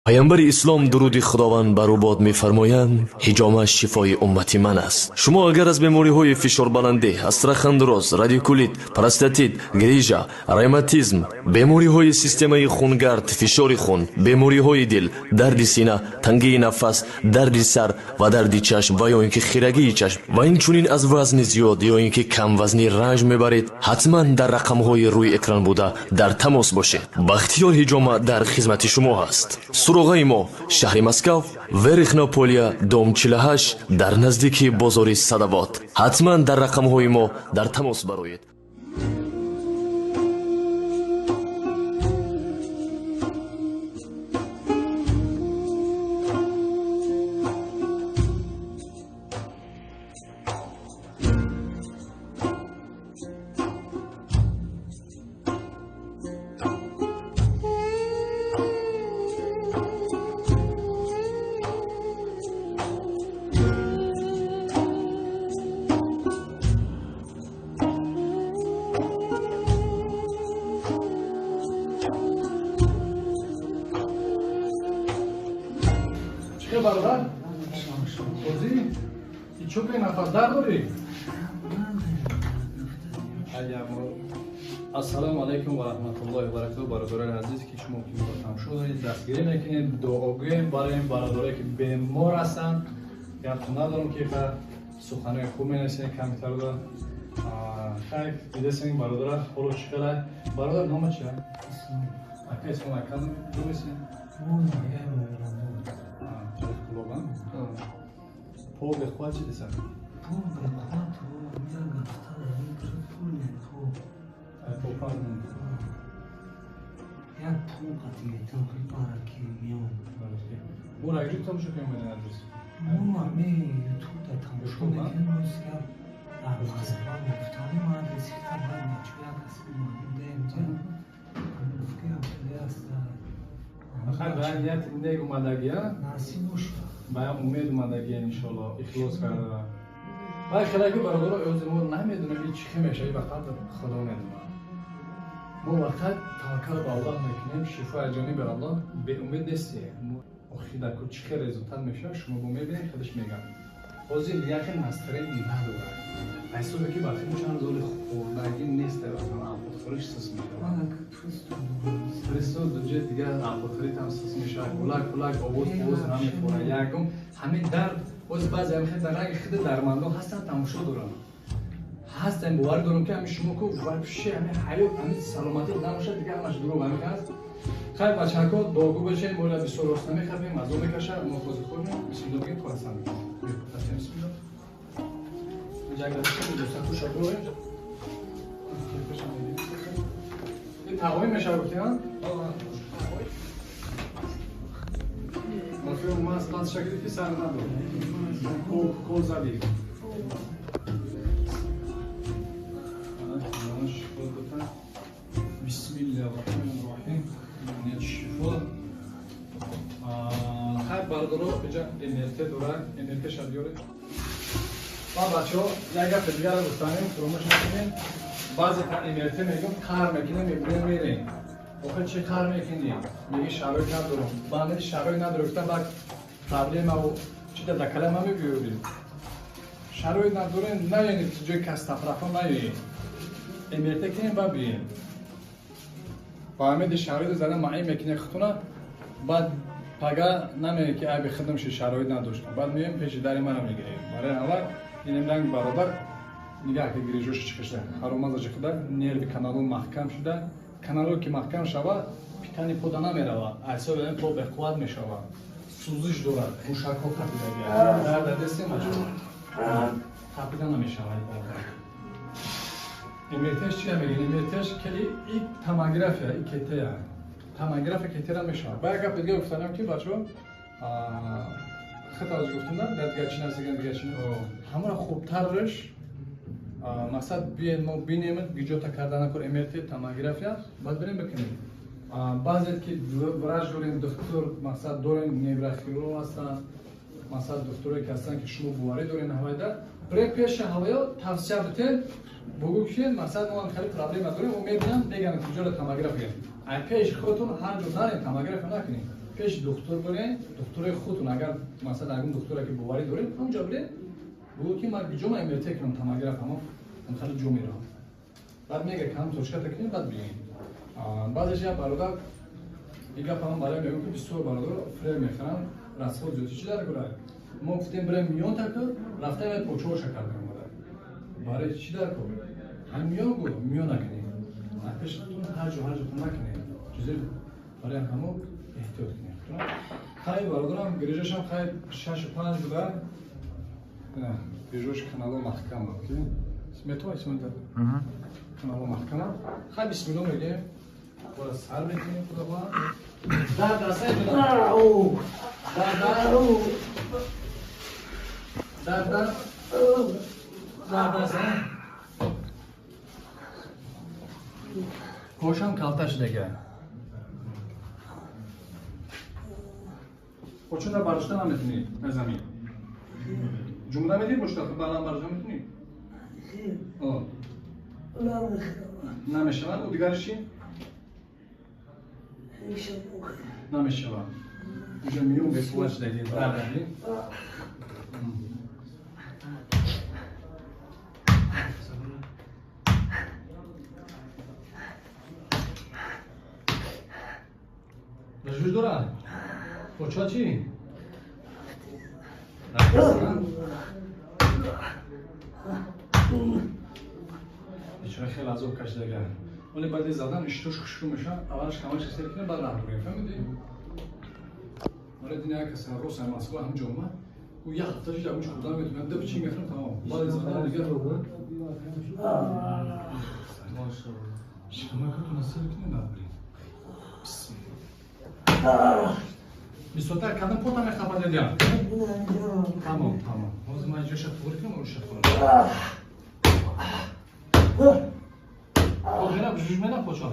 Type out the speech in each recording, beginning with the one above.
پیامبر اسلام درود خداوند بر او باد می‌فرمایند حجامه شفای امتی من است. شما اگر از بیماری‌های فشار بلندی، استخوان دراز، رادیکولیت، پروستات، گریژا، روماتیسم، بیماری‌های سیستم خونگرد، فشار خون، بیماری‌های دل، درد سینه، تنگی نفس، درد سر و درد چشم و یا اینکه خیرگی چشم و این چنین از وزن زیاد یا اینکه کم وزنی رنج میبرید، حتما در رقم‌های روی اکران بوده در تماس باشید. بختیار حجامه در خدمت شما هست. سراغ ما شهر مسکو، ورخنا پولیا دوم 48 در نزدیکی بازار صدوات. حتما در رقم‌های ما در تماس بروید. چه برادر؟ بازی؟ این چوب نفس در داری؟ السلام علیکم و رحمت الله و برکاته. برادران عزیز که شما که تماشا دارید دستگیری میکنید، دعاگوییم برای این برادرایی که بیمار هستند. گفتم ندارم که سخنای خوب مینویسین کامپیوتر رو خیلی دیدین برادر حالا چقدر برادر نام چیه؟ اکه اسم اکم نمیسین؟ پول بخواه چی دیسن؟ پول بخواه تو میان گفتن این پول نمیخواه پول پردن یک پول قطعیه تنخیل بارکی میان مورا اگری تمشو که میدن ادرس؟ مورا می یوتیوب دا تمشو میکنم روزگر در مذهبان مفتانی ما ادرسی کتاب های مچویا کسی مانده اینجا مفکرم کلی است خیلی باید نیت اینده اومدگی ها؟ ناسی موش باید امید اومدگی انشالله اخلاص کرده باید خیلی که برادر اوزمون نمیدونم این چی میشه این وقت خدا میدونه ما وقت توکل به الله میکنیم شفای جانب الله به امید نیستیم آخی در کل چی رزولتات میشه شما با میبینید خودش میگم بازی یکی مستره نداره حسابه که وقتی چند زول خوردگی نیست در خودخوریش سس میشه پرستو دو جه دیگه خودخوریت هم سس میشه کلک آواز نمیخوره یکم همین درد باز بعضی همین در رنگ خیلی درماندان هستن تماشا دارن هستن باور دارم که همین شما که ورپشه همین حیات همین سلامتی نماشه دیگه همش دروغ همین هست خیلی بچه ها داغو بشین مولا بسیار راست نمیخوابیم از اون بکشه محفظت کنیم بسم الله بگیم خواستم بسم الله جنگ داشته دوستان تو شکل رو این تقویم میشه بکنی ها؟ مافیون ما از قلط شکلی که سر ندارم کل زدی بسم الله الرحمن الرحیم نیت شفا خیلی بردارو بجا انرته دورن انرته شد بیاره با بچه ها یک گفت دیگر رو بستانیم فراموش نکنیم بعضی انرته میگم کار میکنیم میبریم میریم آخه چه کار میکنیم میگی شرایط ندارم با همه شرایط ندارم گفتم باید پرابلم و چی در کلم همه بیاریم شرایط ندارم نه یعنی جای کس تفرقا نیاییم انرته کنیم با بریم با همه شرایط زدن معین میکنه خطونه بعد پگه نمیگه که ای بخدم شرایط نداشتم بعد میگم پیش در منو میگیریم برای اول این رنگ برابر نگاه که گریجوش چکشته حراماز چکده نرو کانالو محکم شده کانالو که محکم شود پیتانی پودا نمیروه اعصاب این پو به قوت میشود سوزش دارد موشک ها تپیده در دستی مجبور تپیده نمیشود ایمیتش چی میگه ایمیتش کلی این تماگرافیه این کته تماگراف کته را میشه باید گفت دیگه گفتنم که بچه‌ها خطا از گفتم دادگاهی نزدیکن دیگه‌چی همون خوبترش مثلا بیاین ما ببینیم گیجوتا کردن کار ایمیتی تماگرافیا بعد بریم بکنیم بعضی که وراج داریم دکتر مثلا داریم نیوروخیرورگ هستن مثلا دکتری که هستن که شما بواری دارین هوایدا برای پیش هوایا توصیه بتین بگو که مثلا ما خیلی پرابلم داریم و میبینم میگن که جلو تماگراف بگیریم پیش خودتون هر جور نرین تماگراف نکنین پیش دکتر برین دکتر خودتون اگر مثلا اگه دکتری که باوری دارین همونجا برین بگو که من جمع امریته کنم تماگر تمام خیلی جو میرم بعد میگه کم توشکا تکنیم بعد بیاین بعدش یا برادر دیگه فهم برای میگم که 20 برادر فرم میخرن راسخود جوتی چی داره گرای ما گفتیم بریم میون تا که رفته به پوچو شکر کنیم برای چی داره کو هم میون گو میون نکنیم پیشتون هر جو نکنیم چیزی برای همو احتیاط کنیم خیلی برادرم گریجش هم خیلی 6 و 5 بوده گریجش کانال محکم بود که اسمت تو اسمت کانال محکم خیلی بسم الله میگه برای سر میکنیم خدا با در دسته کوشم کالتاش دیگه کوچون در برداشتن هم میتونی به زمین جمله میدی باشتا خب بلند برداشتن میتونی نمیشون او دیگرش چی؟ نمیشون اینجا میون به سواش دیدی برداری رجوع دارن کوچا چی؟ بیچاره خیلی عذاب کشیده دیگه ولی بعد زدن اشتوش خشکو میشه اولش کمش استری کنه بعد راه بگیره فهمیدی؟ ولی دنیا کسی روز هم مسئول هم جمعه و یه هفتهش جمعش کردن میتونم دو چی میتونم تمام بعد زدن دیگه شما کتون استری کنه بعد بریم بسم الله بیستوتر کردن پوتا میخواه دیدیم تمام حاضر من اینجا شد فوری کنم و شد کنم خود میرم جوش میرم پوچا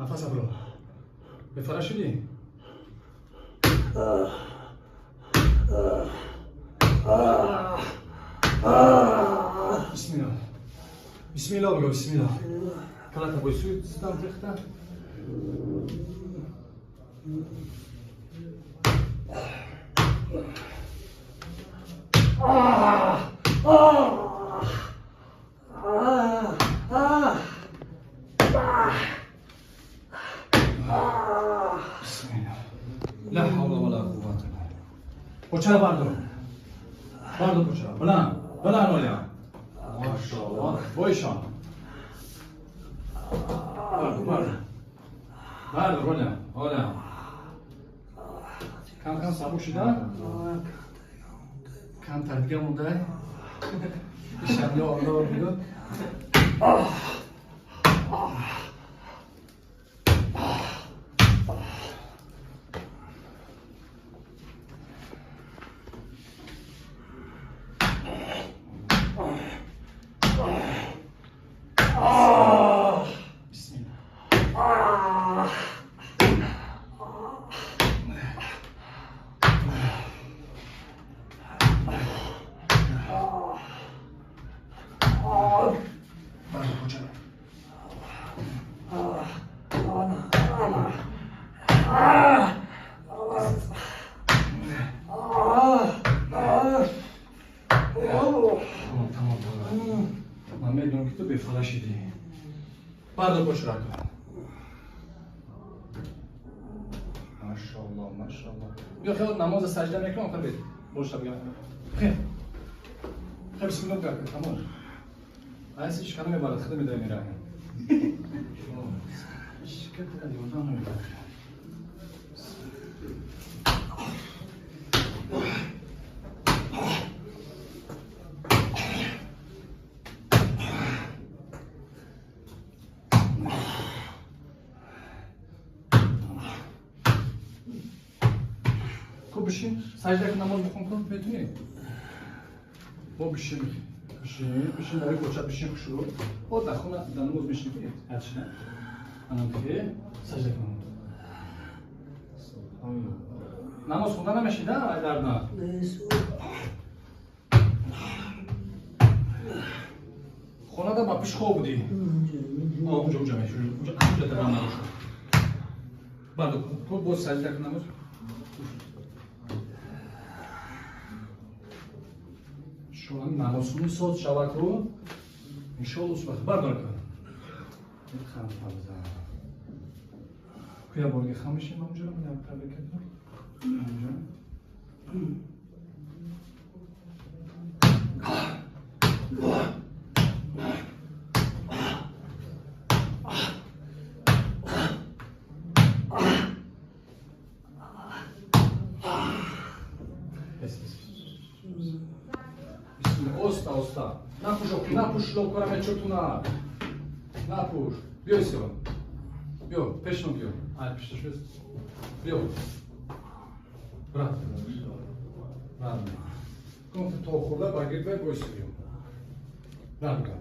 نفس برو به فرش شدی بسم الله بگو بسم الله کلاتا بای سوی ستم تخته لا حول ولا قوة الا بالله. پوچه بردار پوچه بلند ولیا ماشاءالله بایشان بردار ولیا کم سبک شده کم تردگه مونده شمله آلا بیداد من میدونم که تو بفلا شدی بردار باش را کن ماشاءالله بیا خیلی نماز سجده میکنم خیلی بید باش تا بگم خیلی بسم الله بگم تمام ایسی شکر میبارد خیلی میده میره شکر دیوزان میبارد خوب بشین سجده که نماز بخون کن میتونی با بشین بشین برای کوچه بشین شروع او در خونه در نماز میشین که هرچی نه منم که سجده کنم نماز خوندن نمیشیده در نه خونه در با پیش خواب بودی اونجا میشون اونجا ترم نباشون بعد تو باز سجده کن نماز شما نماز خونی صوت شود رو انشاءالله صبح بردار کن خم بزن کیا بارگی خم میشیم اونجا رو میدم قبل کردم اونجا Osta. Napuš lopkora mečo tu na. Napuš. Bio si on. Bio, pešno bio. Ajde, pištaš već. Bio. Vrat. Vrat. Kom te to okurda, ba gir ver, boj si bio. Vrat ga.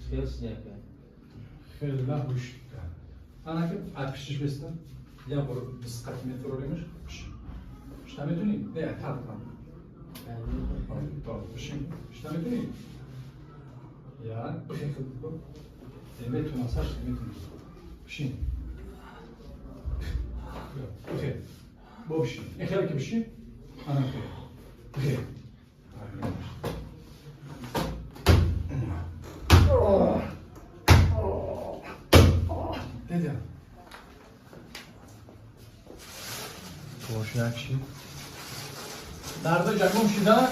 Sfel snijaka. Хеле наpuš. Она отпишешь быстро. Я буду с какими троллями. Что мы думаем? Да, так там. Что мы думаем? Я приехал. Демету на Саш, демету. Пиши. Окей. Бобши. Не хелки пиши. Она окей. Деда. Boşuna kişi. Darda cagum şida.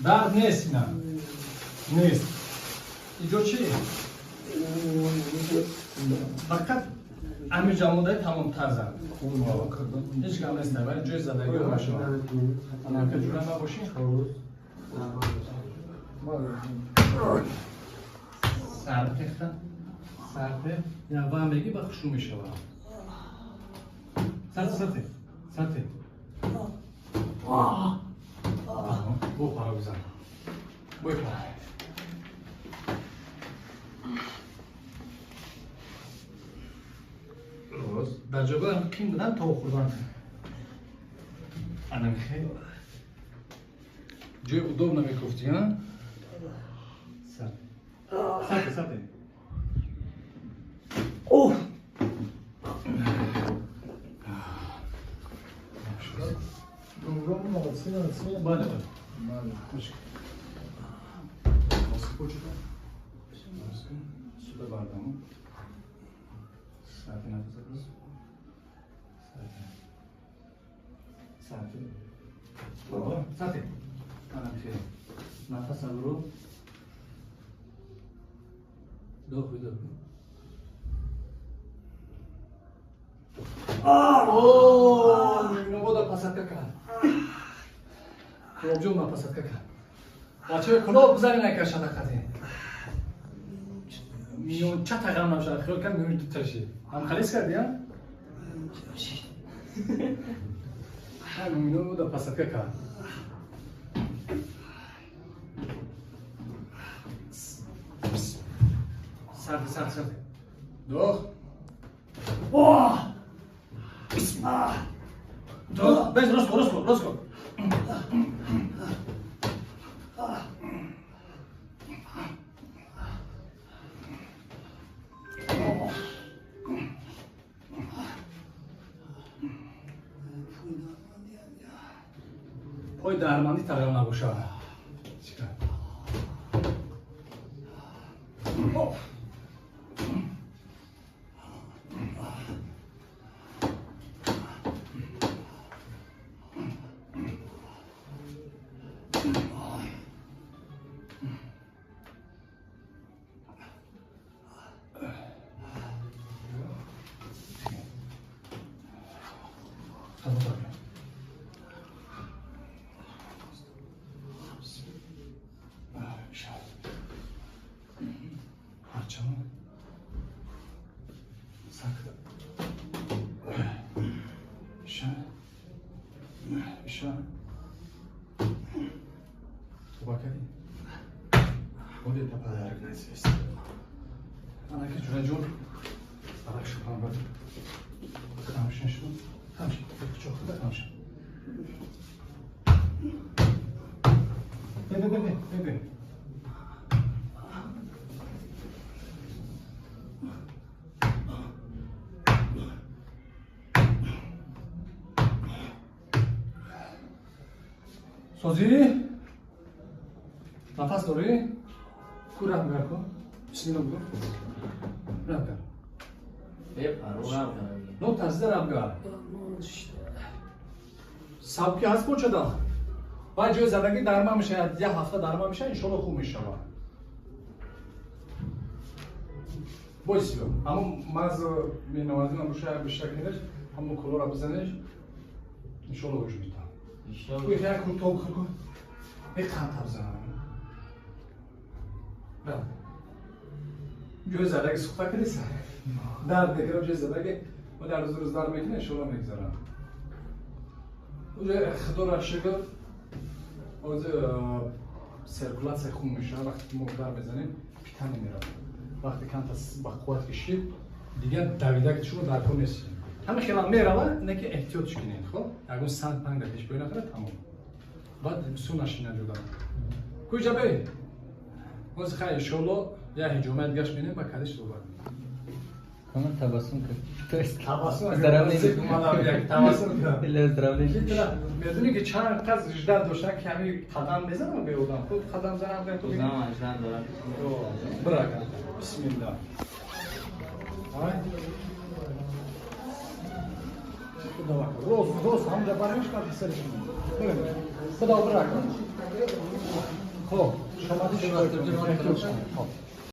Dard ne esina? Ne es? İcoçi. Fakat amir camuda tamam tarzan. Kurma kırdım. Hiç kalmaz tabi. Cüz zadagi uğraşma. Anarka cürama boşin. Sarte. Sarte. Ya вам بگی با خوشو میشه سرته بو پارو بزن بوی پارو روز در جبه هم کیم بودن تا خوردن انم خیلی جای удобно میکفتی ها سرته اوه Bale. Nasıl koçuda? Suda bardağı mı? Saati nefes alırız. Saati. Baba. Saati. Ana bir şey. Nefes alırım. Doğru. Не вода посадка. Пробжу на посадка. Бача куло бзарин айкашада каде. Мион чата гам нашад хилкан мион туташи. Ам халис карди я? Ha мион вода посадка ка. Сад. Дох. О! Без Роско. Poi darmandi tarafına nabosha. Çıkar. میشه تو با کردی بوده تا پدرک نیست انا که جونه جون سرک شکرم برد تماشین شد تماشین چه خدا تماشین ببین سوزی نفس داری؟ کو رفت بگر کن بسم الله بگو رفت بگر بپر رفت نو تنسیده رفت بگر سبکی هست پوچه دا باید جای زدگی درمان میشه یه هفته درمان میشه انشالله خوب میشه بایستی اما مز می نوازی من روشه بیشتر کنیش همون کلو را بزنیش انشالله خوش میتونم کوی خیلی کوتاه کن یک خط بزنم بله جوی زدگی سخته کنی سر درد بگیرم جوی زدگی و در روز درد میکنه انشالله میگذارم اونجا خدا را شکر از سرکولاسیون خون میشه وقتی مقدار بزنیم پیتن میره وقتی کم با قوت کشید دیگه دویده که شما در کار نیستیم همه خیلی میره اینه که احتیاطش کنید خب اگر سند پنگ دهش بیای نکنه تمام بعد سونش نجدا کجا بی از خیلی انشالله یه هجومت گشت بینیم با کدش رو برد کامل تبسم کرد تبسم ازدرام نیست تبسم کرد الا ازدرام نیست میدونی که چند قز اجدر داشتن که همین قدم بزنم به اودم خود قدم زنم به تو بگیم زمان اجدان دارم برکن بسم الله خدا وکر روز همونجا برمیش کردی سرش بریم خدا برکن خب شما دیگه